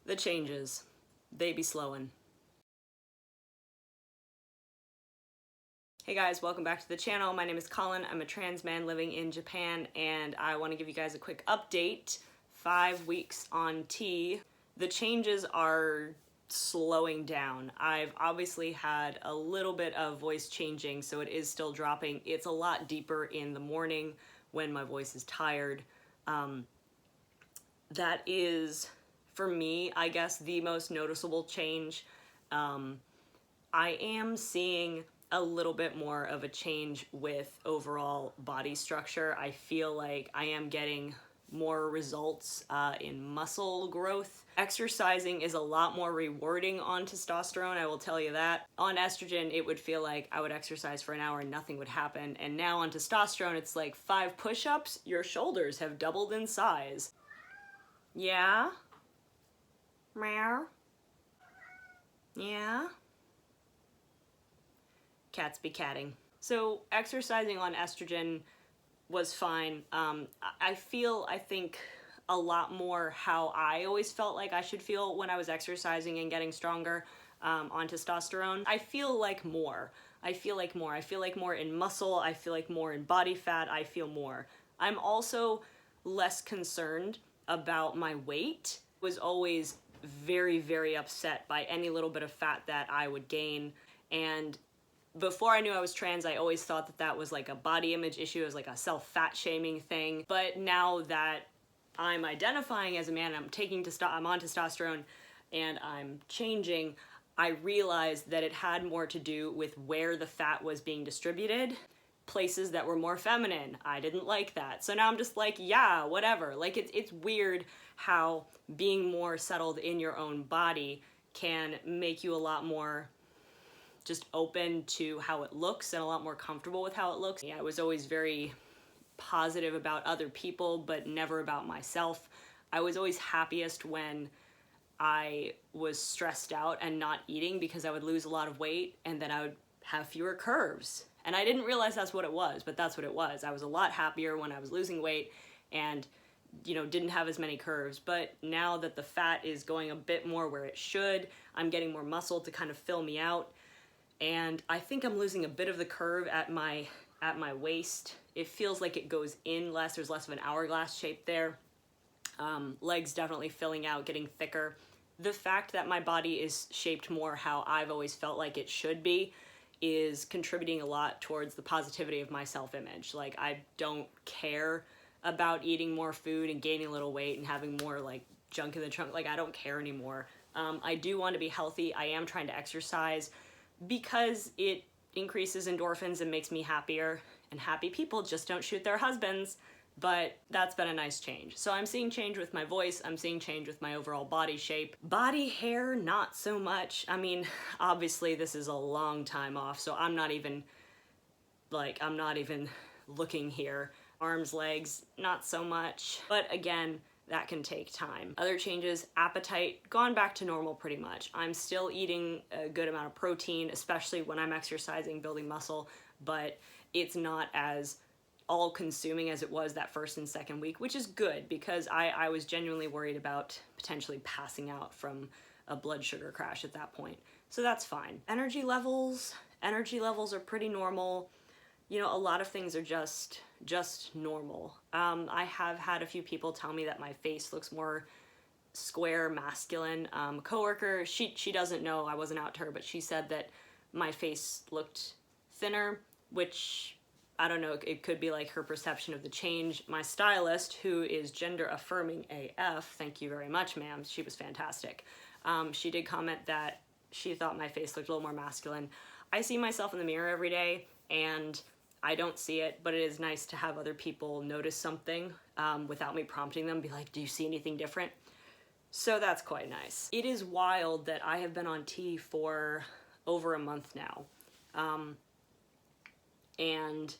The changes, they be slowin'. Hey guys, welcome back to the channel. My name is Colin. I'm a trans man living in Japan, and I want to give you guys a quick update. 5 weeks on T. The changes are slowing down. I've obviously had a little bit of voice changing, so it is still dropping. It's a lot deeper in the morning when my voice is tired. That is, for me, I guess, the most noticeable change. I am seeing a little bit more of a change with overall body structure. I feel like I am getting more results in muscle growth. Exercising is a lot more rewarding on testosterone, I will tell you that. On estrogen, it would feel like I would exercise for an hour and nothing would happen. And now on testosterone, it's like 5 push-ups, your shoulders have doubled in size. Yeah? Meow? Yeah? Cats be catting. So exercising on estrogen was fine. I think a lot more how I always felt like I should feel when I was exercising and getting stronger on testosterone. I feel like more. I feel like more in muscle. I feel like more in body fat. I feel more. I'm also less concerned about my weight. I was always very, very upset by any little bit of fat that I would gain. And before I knew I was trans, I always thought that that was like a body image issue, it was like a self-fat shaming thing. But now that I'm identifying as a man, I'm on testosterone and I'm changing, I realized that it had more to do with where the fat was being distributed. Places that were more feminine, I didn't like that. So now I'm just like, yeah, whatever. Like it's weird how being more settled in your own body can make you a lot more just open to how it looks and a lot more comfortable with how it looks. Yeah, I was always very positive about other people, but never about myself. I was always happiest when I was stressed out and not eating because I would lose a lot of weight and then I would have fewer curves. And I didn't realize that's what it was, but that's what it was. I was a lot happier when I was losing weight and didn't have as many curves. But now that the fat is going a bit more where it should, I'm getting more muscle to kind of fill me out. And I think I'm losing a bit of the curve at my waist. It feels like it goes in less. There's less of an hourglass shape there. Legs definitely filling out, getting thicker. The fact that my body is shaped more how I've always felt like it should be is contributing a lot towards the positivity of my self-image. Like, I don't care about eating more food and gaining a little weight and having more like junk in the trunk. Like, I don't care anymore. I do want to be healthy. I am trying to exercise because it increases endorphins and makes me happier, and happy people just don't shoot their husbands, but that's been a nice change. So I'm seeing change with my voice, I'm seeing change with my overall body shape. Body hair, not so much. I mean, obviously this is a long time off, so I'm not even looking here. Arms, legs, not so much. But again, that can take time. Other changes, appetite, gone back to normal pretty much. I'm still eating a good amount of protein, especially when I'm exercising, building muscle, but it's not as all-consuming as it was that first and second week, which is good because I was genuinely worried about potentially passing out from a blood sugar crash at that point. So that's fine. Energy levels are pretty normal. A lot of things are just normal. I have had a few people tell me that my face looks more square, masculine. A coworker, she doesn't know, I wasn't out to her, but she said that my face looked thinner, which I don't know, it could be like her perception of the change. My stylist, who is gender affirming AF, thank you very much, ma'am, she was fantastic. She did comment that she thought my face looked a little more masculine. I see myself in the mirror every day and I don't see it, but it is nice to have other people notice something without me prompting them, be like, do you see anything different? So that's quite nice. It is wild that I have been on T for over a month now. And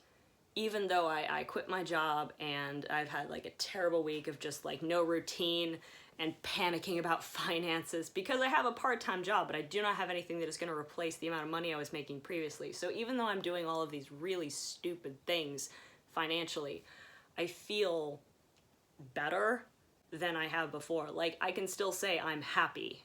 even though I quit my job and I've had like a terrible week of just like no routine and panicking about finances because I have a part-time job, but I do not have anything that is going to replace the amount of money I was making previously. So even though I'm doing all of these really stupid things financially, I feel better than I have before. Like, I can still say I'm happy.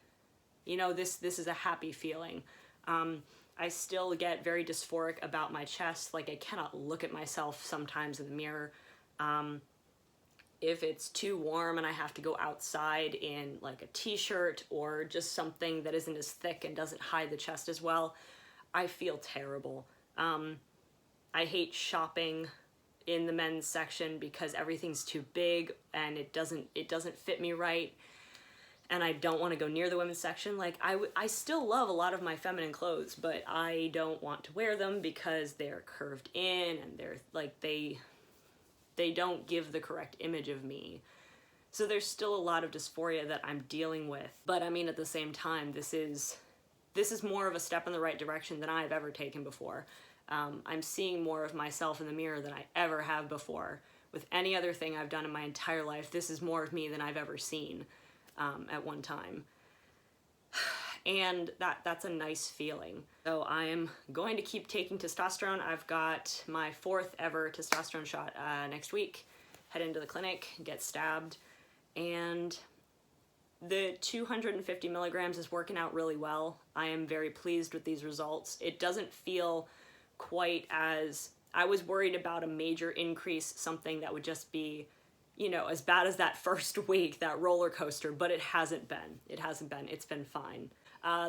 You know, this is a happy feeling. I still get very dysphoric about my chest. Like, I cannot look at myself sometimes in the mirror. If it's too warm and I have to go outside in like a t-shirt or just something that isn't as thick and doesn't hide the chest as well, I feel terrible. I hate shopping in the men's section because everything's too big and it doesn't fit me right, and I don't want to go near the women's section. Like, I still love a lot of my feminine clothes, but I don't want to wear them because they're curved in and they're like, they don't give the correct image of me. So there's still a lot of dysphoria that I'm dealing with. But I mean, at the same time, this is more of a step in the right direction than I've ever taken before. I'm seeing more of myself in the mirror than I ever have before. With any other thing I've done in my entire life, this is more of me than I've ever seen at one time. And that's a nice feeling. So I am going to keep taking testosterone. I've got my 4th ever testosterone shot next week. Head into the clinic, get stabbed, and the 250 milligrams is working out really well. I am very pleased with these results. It doesn't feel quite as, I was worried about a major increase, something that would just be, you know, as bad as that first week, that roller coaster, but it hasn't been. It's been fine.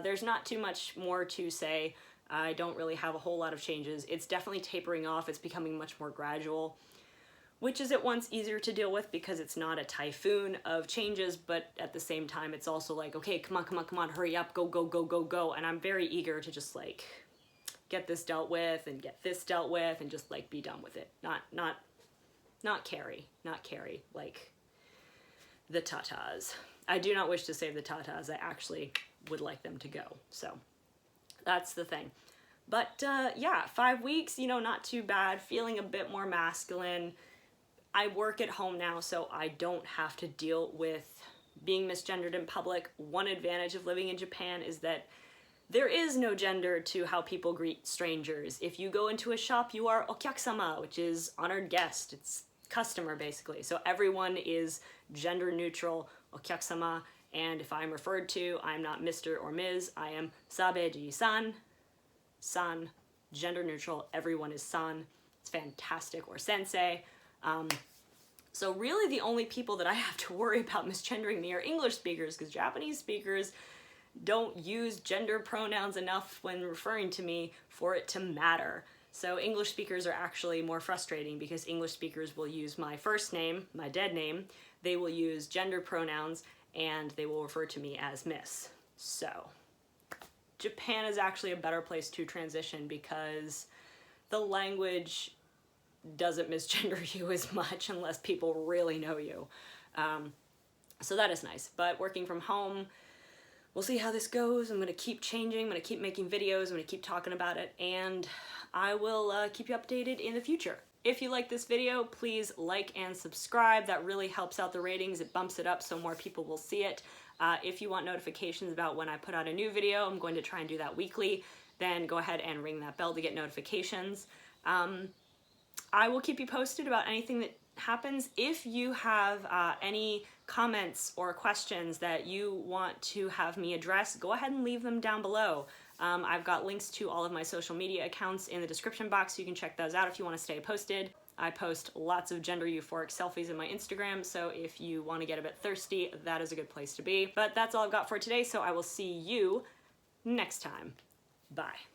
There's not too much more to say. I don't really have a whole lot of changes. It's definitely tapering off. It's becoming much more gradual, which is at once easier to deal with because it's not a typhoon of changes, but at the same time, it's also like, okay, come on, hurry up, go. And I'm very eager to just like get this dealt with and get this dealt with and just like be done with it. Not carry, like the tatas. I do not wish to save the tatas. I actually would like them to go. So that's the thing. But yeah, 5 weeks, you know, not too bad. Feeling a bit more masculine. I work at home now, so I don't have to deal with being misgendered in public. One advantage of living in Japan is that there is no gender to how people greet strangers. If you go into a shop, you are okyakusama, which is honored guest. It's customer, basically. So everyone is gender neutral, okyakusama, and if I'm referred to, I'm not Mr. or Ms., I am sabeji-san, san, gender neutral, everyone is san. It's fantastic, or sensei. So really the only people that I have to worry about misgendering me are English speakers, because Japanese speakers don't use gender pronouns enough when referring to me for it to matter. So English speakers are actually more frustrating because English speakers will use my first name, my dead name, they will use gender pronouns, and they will refer to me as Miss. So Japan is actually a better place to transition because the language doesn't misgender you as much unless people really know you. So that is nice. But working from home, we'll see how this goes. I'm going to keep changing. I'm going to keep making videos. I'm going to keep talking about it. And I will keep you updated in the future. If you like this video, please like and subscribe. That really helps out the ratings. It bumps it up so more people will see it. If you want notifications about when I put out a new video, I'm going to try and do that weekly. Then go ahead and ring that bell to get notifications. I will keep you posted about anything that happens. If you have any comments or questions that you want to have me address, go ahead and leave them down below. I've got links to all of my social media accounts in the description box, so you can check those out if you want to stay posted. I post lots of gender euphoric selfies in my Instagram, so if you want to get a bit thirsty, that is a good place to be. But that's all I've got for today, so I will see you next time. Bye.